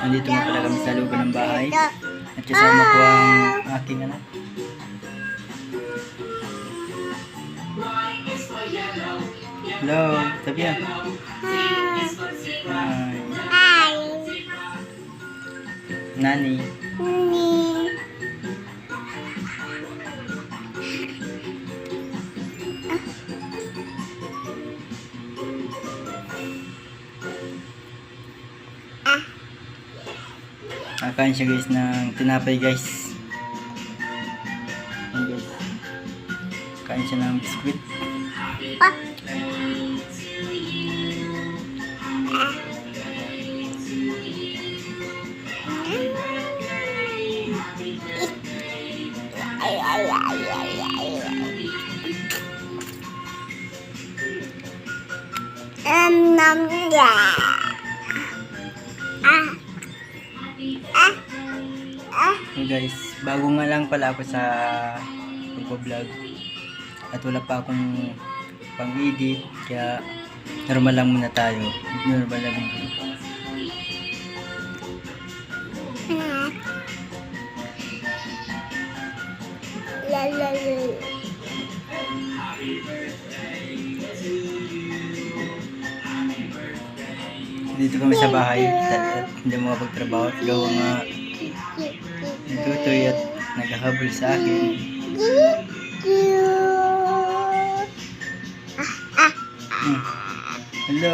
Nandito na pala kami sa loob ng bahay. At kasama ko ang aking anak. Hello, Tabia. Hi. Nani. Kakain siya guys ng tinapay guys. Ayan guys. Kain siya ng biskuit. Hey guys, bago nga lang pala ako sa pag-vlog at wala pa akong pang-edit, kaya normal lang muna tayo. Normal lang video. Dito kami sa bahay at hindi mo makapagtrabaho at gawa nga natutoy at naghahabol sa akin. Hello.